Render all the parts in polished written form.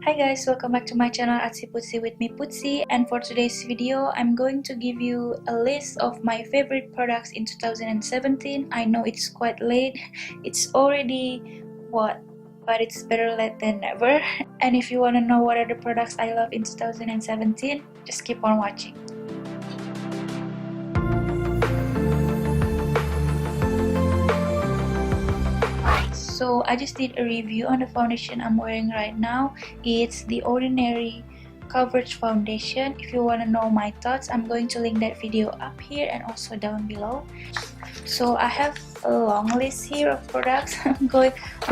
Hi guys, welcome back to my channel ArtsyPutsy with me Putsy, and for today's video I'm going to give you a list of my favorite products in 2017. I know it's quite late, it's already what, but it's better late than never. And if you want to know what are the products I love in 2017, just keep on watching. So I just did a review on the foundation I'm wearing right now. It's the Ordinary Coverage Foundation. If you want to know my thoughts, I'm going to link that video up here and also down below. So I have a long list here of products. I'm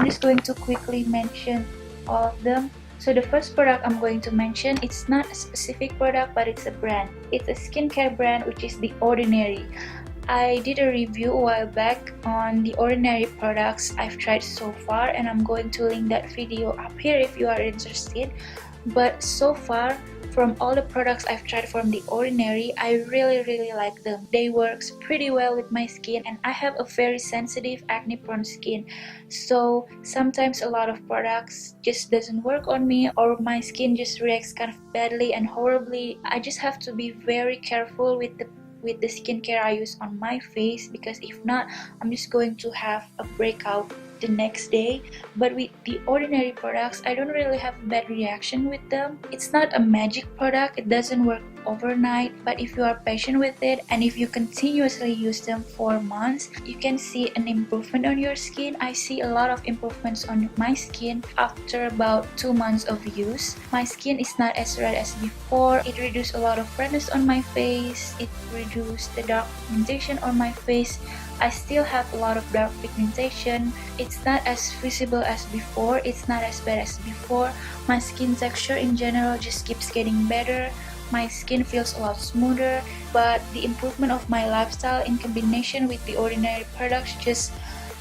just going to quickly mention all of them. So the first product I'm going to mention, it's not a specific product but it's a brand. It's a skincare brand which is the Ordinary. I did a review a while back on the Ordinary products I've tried so far, and I'm going to link that video up here if you are interested. But so far, from all the products I've tried from the Ordinary, I really like them. They work pretty well with my skin, and I have a very sensitive acne prone skin, so sometimes a lot of products just doesn't work on me, or my skin just reacts kind of badly and horribly. I just have to be very careful with the skincare I use on my face, because if not, I'm just going to have a breakout the next day. But with the Ordinary products, I don't really have a bad reaction with them. It's not a magic product, it doesn't work overnight, but if you are patient with it and if you continuously use them for months, you can see an improvement on your skin. I see a lot of improvements on my skin after about 2 months of use. My skin is not as red as before. It reduced a lot of redness on my face. It reduced the dark pigmentation on my face. I still have a lot of dark pigmentation. It's not as visible as before. It's not as bad as before. My skin texture in general just keeps getting better. My skin feels a lot smoother, but the improvement of my lifestyle in combination with the Ordinary products just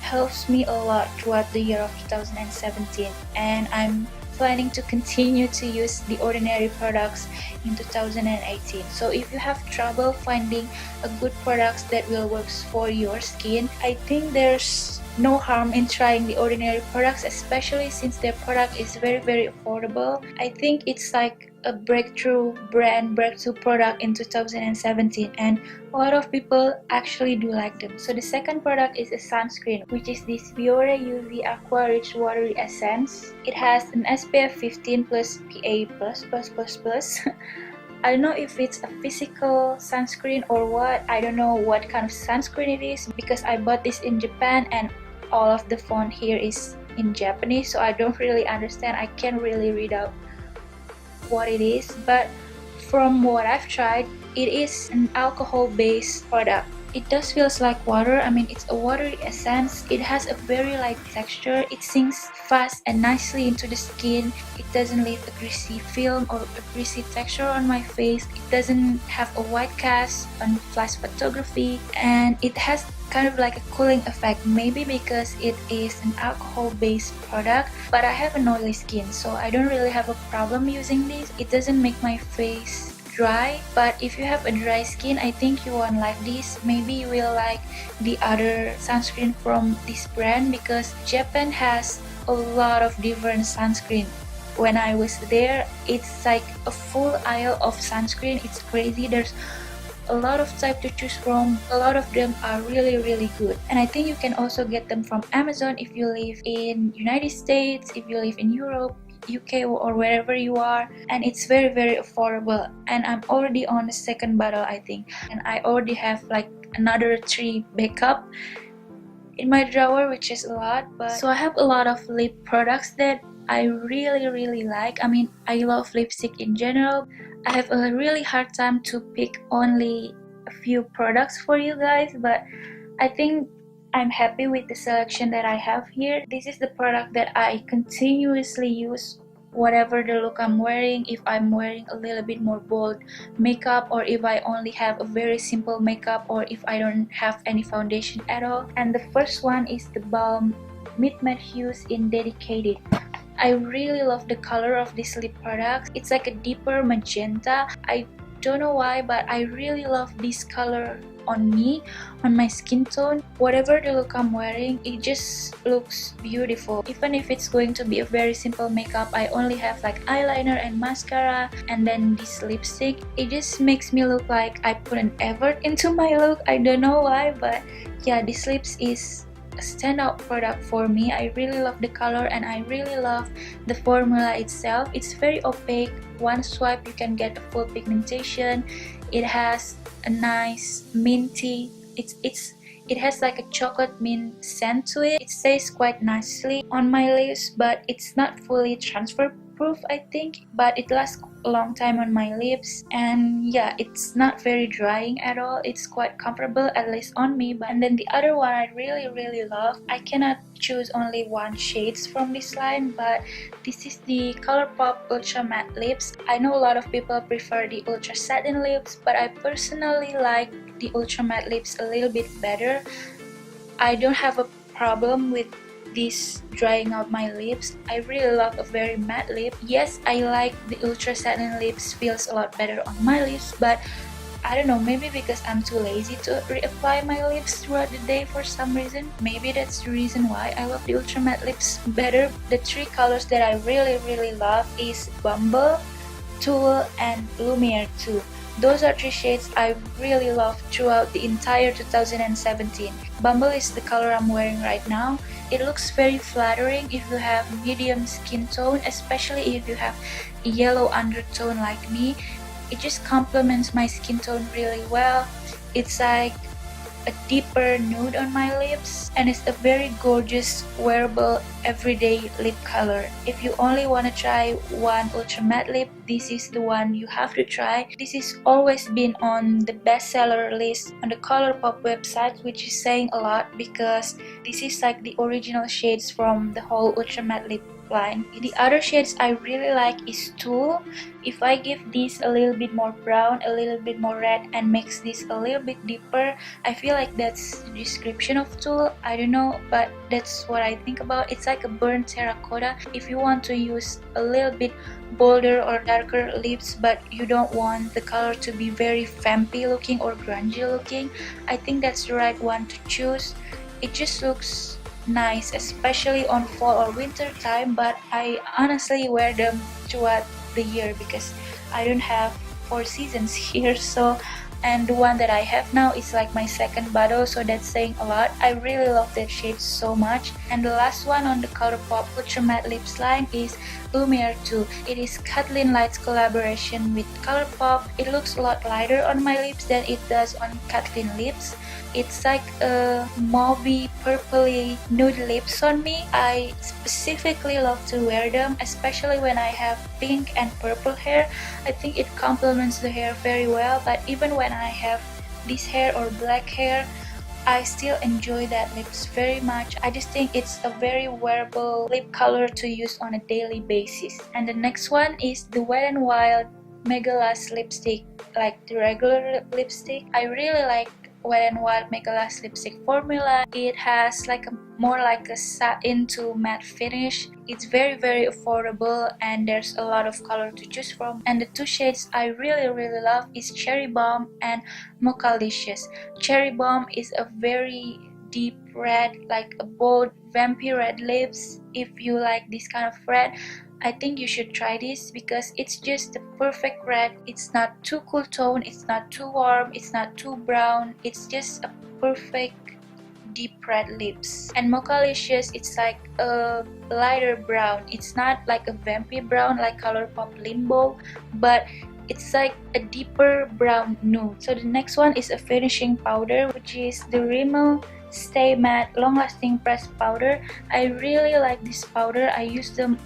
helps me a lot throughout the year of 2017, and I'm planning to continue to use the Ordinary products in 2018. So if you have trouble finding a good products that will work for your skin, I think there's no harm in trying the Ordinary products, especially since their product is very affordable. I think it's like a breakthrough product in 2017, and a lot of people actually do like them. So the second product is a sunscreen, which is this Bioré UV Aqua Rich Watery Essence. It has an SPF 15 plus PA++++. I don't know if it's a physical sunscreen or what. I don't know what kind of sunscreen it is, because I bought this in Japan and all of the font here is in Japanese, so I don't really understand. I can't really read out what it is, but from what I've tried, it is an alcohol-based product. It does feels like water. I mean, it's a watery essence. It has a very light texture. It sinks fast and nicely into the skin. It doesn't leave a greasy film or a greasy texture on my face. It doesn't have a white cast on flash photography, and it has kind of like a cooling effect, maybe because it is an alcohol-based product. But I have an oily skin, so I don't really have a problem using this. It doesn't make my face dry, but if you have a dry skin, I think you won't like this. Maybe you will like the other sunscreen from this brand, because Japan has a lot of different sunscreen. When I was there, it's like a full aisle of sunscreen. It's crazy. There's a lot of type to choose from. A lot of them are really good, and I think you can also get them from Amazon if you live in United States, if you live in Europe, UK, or wherever you are, and it's very affordable. And I'm already on the second bottle, I think, and I already have like another 3 backup in my drawer, which is a lot. But so I have a lot of lip products that I really like. I mean, I love lipstick in general. I have a really hard time to pick only a few products for you guys, but I think I'm happy with the selection that I have here. This is the product that I continuously use whatever the look I'm wearing. If I'm wearing a little bit more bold makeup, or if I only have a very simple makeup, or if I don't have any foundation at all. And the first one is the Balm Mid Matte Hughes in Dedicated. I really love the color of this lip product. It's like a deeper magenta. I don't know why, but I really love this color on me, on my skin tone. Whatever the look I'm wearing, it just looks beautiful. Even if it's going to be a very simple makeup, I only have like eyeliner and mascara and then this lipstick, it just makes me look like I put an effort into my look. I don't know why, but yeah, this lips is a standout product for me. I really love the color and I really love the formula itself. It's very opaque. One swipe you can get a full pigmentation. It has a nice minty, it has like a chocolate mint scent to it. It stays quite nicely on my lips, but it's not fully transfer proof, I think, but it lasts a long time on my lips. And yeah, it's not very drying at all. It's quite comfortable, at least on me. And then the other one I really love, I cannot choose only one shades from this line, but this is the Colourpop Ultra Matte Lips. I know a lot of people prefer the Ultra Satin Lips, but I personally like the Ultra Matte Lips a little bit better. I don't have a problem with this drying out my lips. I really love a very matte lip. Yes, I like the Ultra Satin Lips, feels a lot better on my lips, but I don't know, maybe because I'm too lazy to reapply my lips throughout the day for some reason. Maybe that's the reason why I love the Ultra Matte Lips better. The three colors that I really love is Bumble, Tulle, and Lumière too. Those are three shades I really love throughout the entire 2017. Bumble is the color I'm wearing right now. It looks very flattering if you have medium skin tone, especially if you have a yellow undertone like me. It just complements my skin tone really well. It's like a deeper nude on my lips, and it's a very gorgeous wearable everyday lip color. If you only want to try one ultra matte lip, this is the one you have to try. This has always been on the bestseller list on the Colourpop website, which is saying a lot because this is like the original shades from the whole ultra matte lip line. The other shades I really like is Tulle. If I give this a little bit more brown, a little bit more red, and makes this a little bit deeper, I feel like that's the description of Tulle. I don't know, but that's what I think about. It's like a burnt terracotta. If you want to use a little bit bolder or darker lips, but you don't want the color to be very vampy looking or grungy looking, I think that's the right one to choose. It just looks nice, especially on fall or winter time, but I honestly wear them throughout the year because I don't have 4 seasons here. So, and the one that I have now is like my second bottle, so that's saying a lot. I really love that shade so much. And the last one on the Colourpop Ultra Matte Lips line is Lumière 2. It is Kathleen Light's collaboration with Colourpop. It looks a lot lighter on my lips than it does on Kathleen lips. It's like a mauvey, purpley nude lips on me. I specifically love to wear them, especially when I have pink and purple hair. I think it complements the hair very well, but even when I have this hair or black hair, I still enjoy that lips very much. I just think it's a very wearable lip color to use on a daily basis. And the next one is the Wet n Wild Megalast lipstick, like the regular lipstick. I really like Wet n Wild Megalast lipstick formula. It has like a more like a satin to matte finish. It's very affordable and there's a lot of color to choose from. And the two shades I really love is Cherry Bomb and Mochalicious. Cherry Bomb is a very deep red, like a bold vampy red lips. If you like this kind of red, I think you should try this because it's just the perfect red. It's not too cool tone, it's not too warm, it's not too brown. It's just a perfect deep red lips. And Mochalicious, it's like a lighter brown. It's not like a vampy brown like Colourpop Limbo, but it's like a deeper brown nude. So the next one is a finishing powder, which is the Rimmel Stay Matte Long Lasting Pressed Powder. I really like this powder. I use them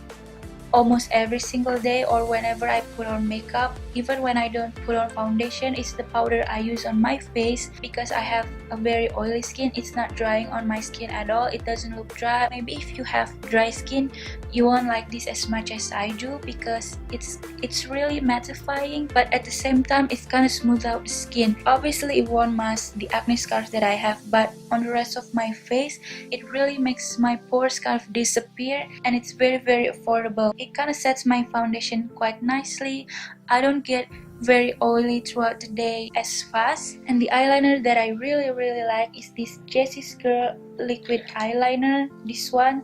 almost every single day or whenever I put on makeup. Even when I don't put on foundation, it's the powder I use on my face because I have a very oily skin. It's not drying on my skin at all. It doesn't look dry. Maybe if you have dry skin, you won't like this as much as I do because it's really mattifying, but at the same time it's kind of smooth out the skin. Obviously it won't mask the acne scars that I have, but on the rest of my face it really makes my pores kind of disappear, and it's very affordable. It kind of sets my foundation quite nicely. I don't get very oily throughout the day as fast. And the eyeliner that I really like is this Jessie's Girl liquid eyeliner. This one,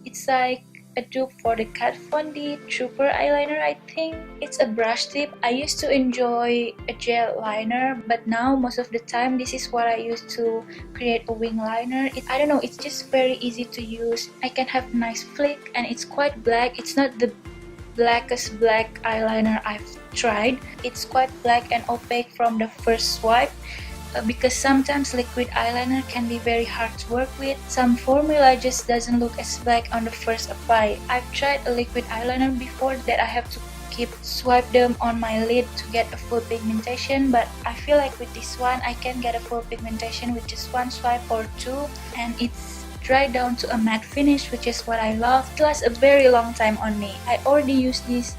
it's like a dupe for the Kat Von D Trooper eyeliner. I think it's a brush tip. I used to enjoy a gel liner, but now most of the time this is what I use to create a wing liner. I don't know, it's just very easy to use. I can have a nice flick and it's quite black. It's not the blackest black eyeliner I've tried. It's quite black and opaque from the first swipe. Because sometimes liquid eyeliner can be very hard to work with. Some formula just doesn't look as black on the first apply. I've tried a liquid eyeliner before that I have to keep swipe them on my lid to get a full pigmentation, but I feel like with this one I can get a full pigmentation with just one swipe or two, and it's dry down to a matte finish, which is what I love. It lasts a very long time on me. I already used this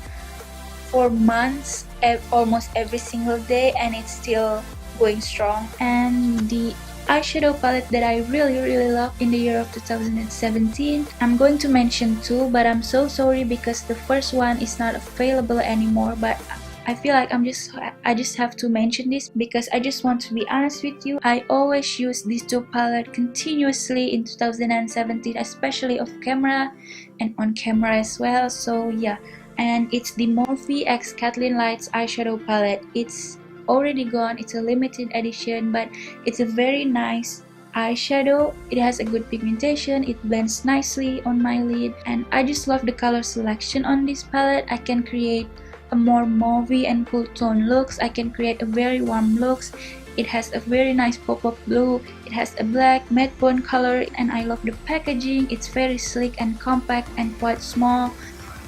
for months, almost every single day, and it's still going strong. And the eyeshadow palette that I really love in the year of 2017, I'm going to mention two, but I'm so sorry because the first one is not available anymore, but I feel like I just have to mention this because I just want to be honest with you. I always use these two palettes continuously in 2017, especially off camera and on camera as well. So yeah, and it's the Morphe x Kathleen Lights eyeshadow palette. It's already gone. It's a limited edition, but it's a very nice eyeshadow. It has a good pigmentation, it blends nicely on my lid, and I just love the color selection on this palette. I can create a more mauvey and cool tone looks. I can create a very warm looks. It has a very nice pop-up blue, it has a black matte bone color, and I love the packaging. It's very sleek and compact and quite small,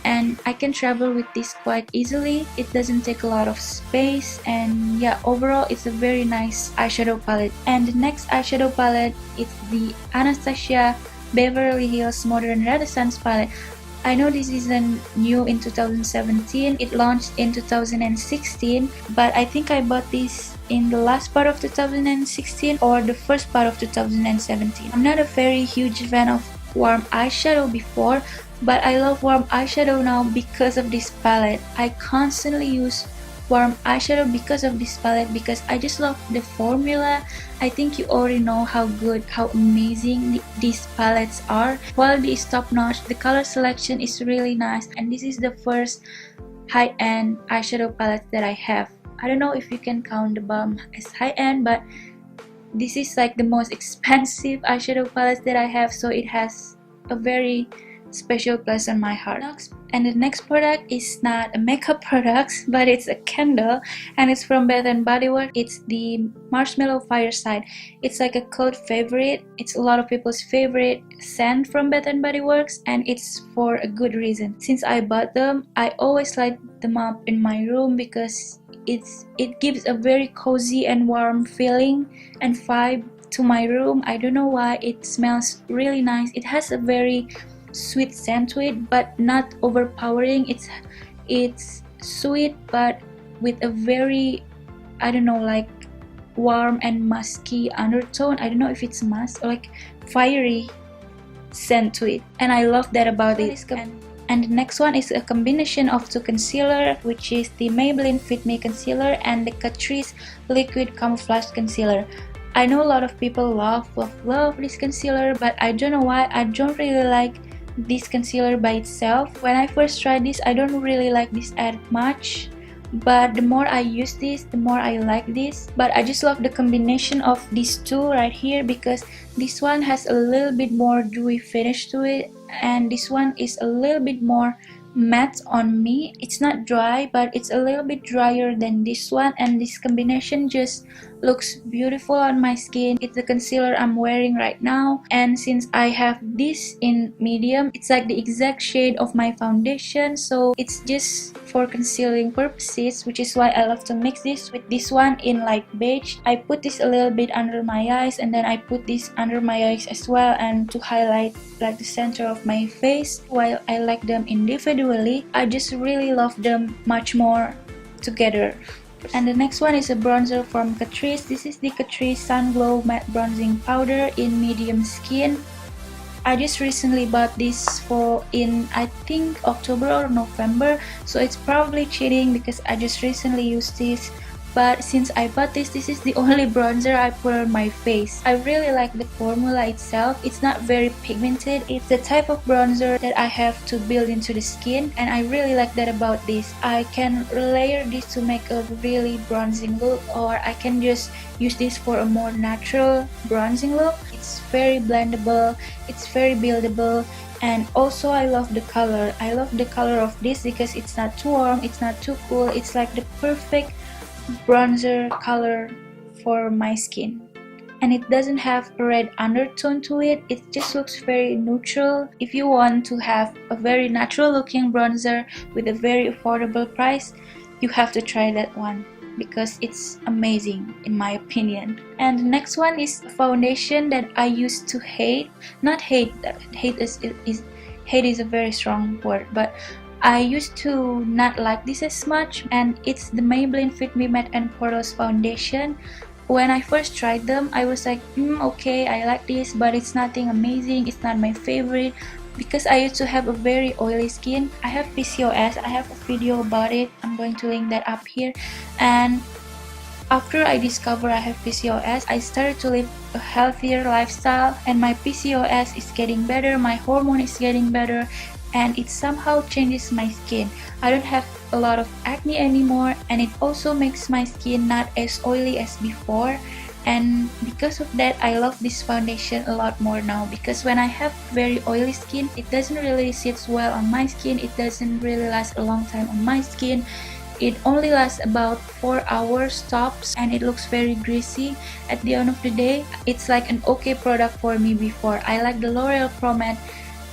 and I can travel with this quite easily. It doesn't take a lot of space, and yeah, overall it's a very nice eyeshadow palette. And the next eyeshadow palette is the Anastasia Beverly Hills Modern Renaissance palette. I know this isn't new in 2017, it launched in 2016, but I think I bought this in the last part of 2016 or the first part of 2017. I'm not a very huge fan of warm eyeshadow before, but I love warm eyeshadow now because of this palette. I constantly use warm eyeshadow because of this palette, because I just love the formula. I think you already know how good, how amazing these palettes are. Quality is top notch, the color selection is really nice, and this is the first high-end eyeshadow palette that I have. I don't know if you can count the Balm as high-end, but this is like the most expensive eyeshadow palette that I have, so it has a very special place on my heart. And the next product is not a makeup product, but it's a candle, and it's from Bath and Body Works. It's the Marshmallow Fireside. It's like a cult favorite. It's a lot of people's favorite scent from Bath and Body Works, and it's for a good reason. Since I bought them, I always light them up in my room because it gives a very cozy and warm feeling and vibe to my room. I don't know why. It smells really nice. It has a very sweet scent to it, but not overpowering. It's sweet but with a very, I don't know, like warm and musky undertone. I don't know if it's musk or like fiery scent to it, and I love that about it. And the next one is a combination of two concealer, which is the Maybelline Fit Me Concealer and the Catrice Liquid Camouflage Concealer. I know a lot of people love this concealer, but I don't know why. I don't really like this concealer by itself. When I first tried this, I don't really like this ad much, but the more I use this, the more I like this. But I just love the combination of these two right here, because this one has a little bit more dewy finish to it, and this one is a little bit more matte on me. It's not dry, but it's a little bit drier than this one, and this combination just looks beautiful on my skin. It's the concealer I'm wearing right now, and since I have this in medium, it's like the exact shade of my foundation, so it's just for concealing purposes, which is why I love to mix this with this one in like beige. I put this a little bit under my eyes, and then I put this under my eyes as well, and to highlight like the center of my face. While I like them individually, I just really love them much more together. And the next one is a bronzer from Catrice. This is the Catrice Sun Glow Matte Bronzing Powder in medium skin. I just recently bought this for in I think October or November, so it's probably cheating because I just recently used this. But since I bought this is the only bronzer I put on my face. I really like the formula itself. It's not very pigmented. It's the type of bronzer that I have to build into the skin, and I really like that about this. I can layer this to make a really bronzing look, or I can just use this for a more natural bronzing look. It's very blendable, it's very buildable, and also I love the color. I love the color of this because it's not too warm, it's not too cool. It's like the perfect bronzer color for my skin, and it doesn't have a red undertone to it. It just looks very neutral. If you want to have a very natural looking bronzer with a very affordable price, you have to try that one because it's amazing in my opinion. And the next one is a foundation that I used to hate. Not hate, hate is a very strong word, but I used to not like this as much, and it's the Maybelline Fit Me Matte and Poreless foundation. When I first tried them, I was like, okay, I like this, but it's nothing amazing, it's not my favorite, because I used to have a very oily skin. I have PCOS, I have a video about it, I'm going to link that up here. And after I discovered I have PCOS, I started to live a healthier lifestyle, and my PCOS is getting better, my hormone is getting better, and it somehow changes my skin. I don't have a lot of acne anymore, and it also makes my skin not as oily as before. And because of that, I love this foundation a lot more now, because when I have very oily skin, it doesn't really sit well on my skin, it doesn't really last a long time on my skin. It only lasts about 4 hours tops, and it looks very greasy at the end of the day. It's like an okay product for me before. I like the L'Oreal Pro Matte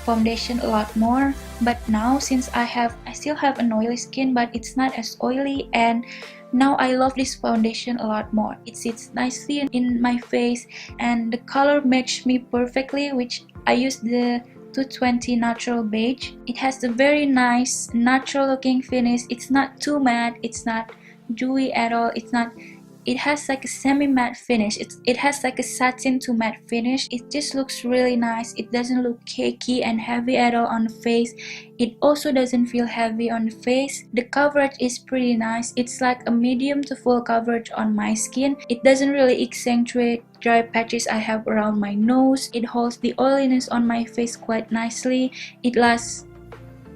foundation a lot more, but now since I still have an oily skin, but it's not as oily, and now I love this foundation a lot more. It sits nicely in my face, and the color matched me perfectly, which I used the 220 natural beige. It has a very nice natural looking finish. It's not too matte, it's not dewy at all, it has like a semi-matte finish. It has like a satin to matte finish. It just looks really nice. It doesn't look cakey and heavy at all on the face. It also doesn't feel heavy on the face. The coverage is pretty nice. It's like a medium to full coverage on my skin. It doesn't really accentuate dry patches I have around my nose. It holds the oiliness on my face quite nicely. It lasts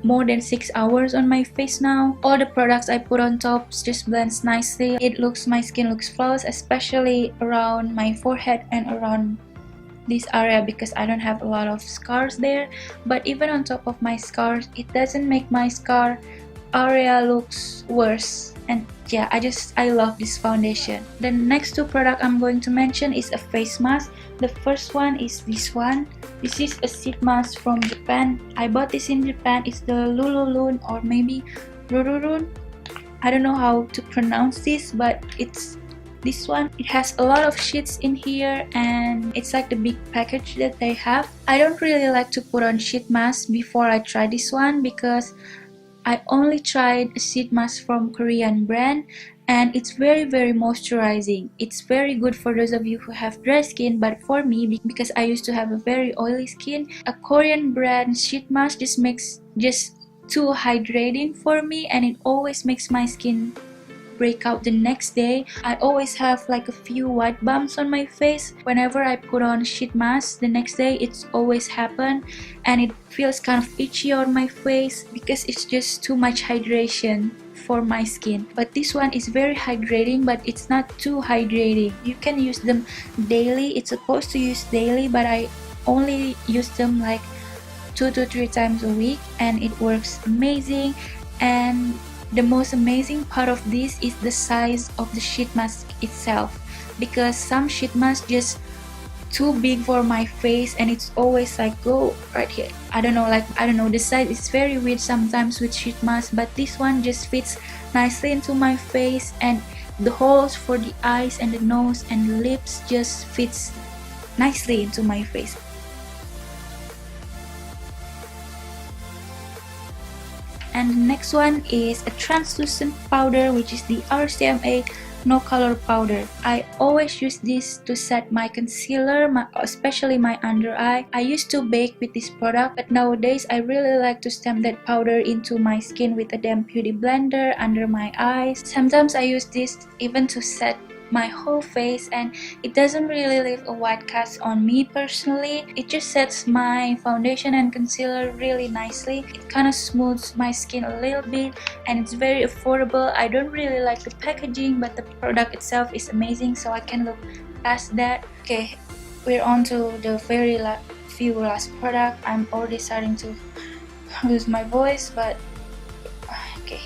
more than 6 hours on my face now. All the products I put on top just blends nicely. My skin looks flawless, especially around my forehead and around this area, because I don't have a lot of scars there. But even on top of my scars, it doesn't make my scar area looks worse. And yeah, I love this foundation. The next two products I'm going to mention is a face mask. The first one is this one. This is a sheet mask from Japan. I bought this in Japan. It's the Lululun, or maybe Rururun. I don't know how to pronounce this, but it's this one. It has a lot of sheets in here, and it's like the big package that they have. I don't really like to put on sheet mask before I try this one, because I only tried a sheet mask from Korean brand, and it's very moisturizing. It's very good for those of you who have dry skin, but for me, because I used to have a very oily skin, a Korean brand sheet mask just too hydrating for me, and it always makes my skin break out the next day. I always have like a few white bumps on my face. Whenever I put on sheet mask the next day, it's always happen, and it feels kind of itchy on my face because it's just too much hydration for my skin. But this one is very hydrating, but it's not too hydrating. You can use them daily. It's supposed to use daily, but I only use them like 2 to 3 times a week, and it works amazing. And the most amazing part of this is the size of the sheet mask itself, because some sheet masks just too big for my face, and it's always like go right here. I don't know, the size is very weird sometimes with sheet mask, but this one just fits nicely into my face, and the holes for the eyes and the nose and the lips just fits nicely into my face. And the next one is a translucent powder, which is the RCMA no color powder. I always use this to set my concealer, especially my under eye. I used to bake with this product, but nowadays I really like to stamp that powder into my skin with a damp beauty blender under my eyes. Sometimes I use this even to set my whole face, and it doesn't really leave a white cast on me personally. It just sets my foundation and concealer really nicely. It kind of smooths my skin a little bit, and it's very affordable. I don't really like the packaging, but the product itself is amazing, so I can look past that. Okay, we're on to the very last product. I'm already starting to lose my voice, but okay.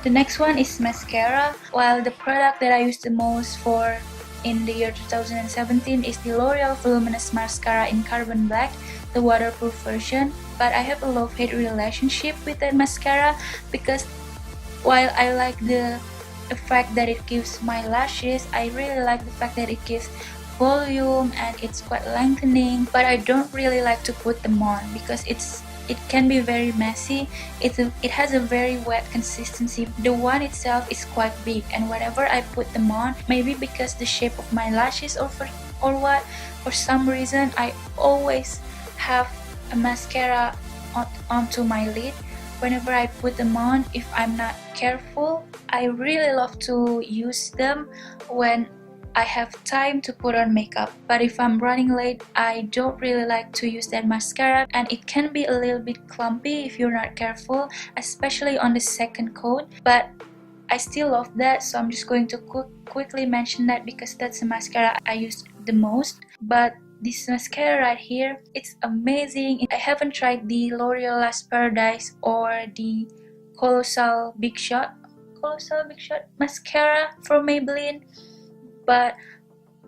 The next one is mascara. While the product that I use the most for in the year 2017 is the L'Oreal Voluminous Mascara in Carbon Black, the waterproof version. But I have a love-hate relationship with that mascara because while I like the effect that it gives my lashes, I really like the fact that it gives volume and it's quite lengthening, but I don't really like to put them on because it can be very messy. It has a very wet consistency. The one itself is quite big, and whenever I put them on, maybe because the shape of my lashes or what, for some reason I always have a mascara onto my lid whenever I put them on. If I'm not careful, I really love to use them when I have time to put on makeup, but if I'm running late, I don't really like to use that mascara, and it can be a little bit clumpy if you're not careful, especially on the second coat. But I still love that, so I'm just going to quickly mention that because that's the mascara I use the most. But this mascara right here, it's amazing. I haven't tried the L'Oreal Last Paradise or the Colossal Big Shot mascara from Maybelline, but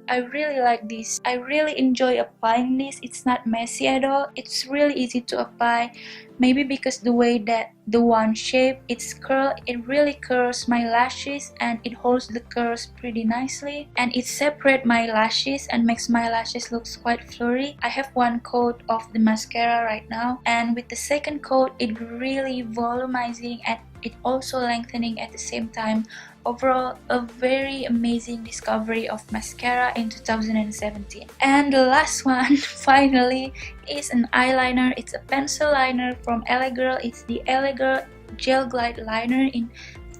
I really like this. I really enjoy applying this. It's not messy at all. It's really easy to apply. Maybe because the way that the one shape, it's curled, it really curls my lashes and it holds the curls pretty nicely, and it separates my lashes and makes my lashes look quite flurry. I have one coat of the mascara right now, and with the second coat it really volumizing and it also lengthening at the same time. Overall, a very amazing discovery of mascara in 2017. And the last one finally is an eyeliner. It's a pencil liner from LA Girl. It's the LA Girl Gel Glide Liner in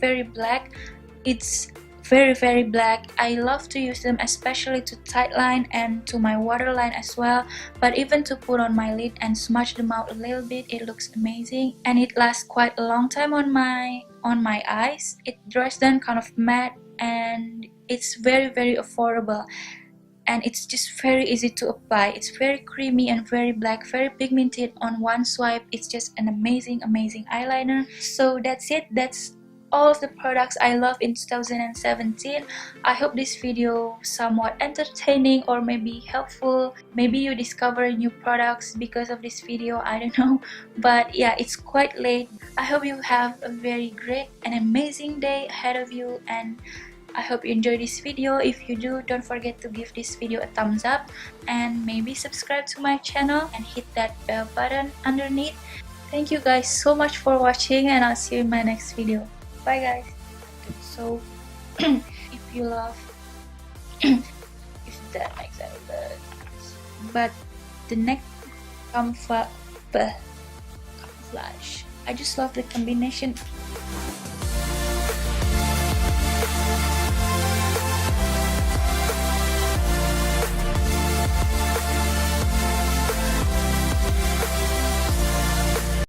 very black. It's very black. I love to use them especially to tightline and to my waterline as well, but even to put on my lid and smudge them out a little bit, it looks amazing, and it lasts quite a long time on my eyes. It dries down kind of matte, and it's very affordable, and it's just very easy to apply. It's very creamy and very black, very pigmented on one swipe. It's just an amazing eyeliner. So that's it. That's all of the products I love in 2017. I hope this video somewhat entertaining or maybe helpful. Maybe you discover new products because of this video, I don't know. But yeah, it's quite late. I hope you have a very great and amazing day ahead of you, and I hope you enjoy this video. If you do, don't forget to give this video a thumbs up and maybe subscribe to my channel and hit that bell button underneath. Thank you guys so much for watching, and I'll see you in my next video. Bye guys. So if you love if that makes any sense, but the next camouflage, I just love the combination.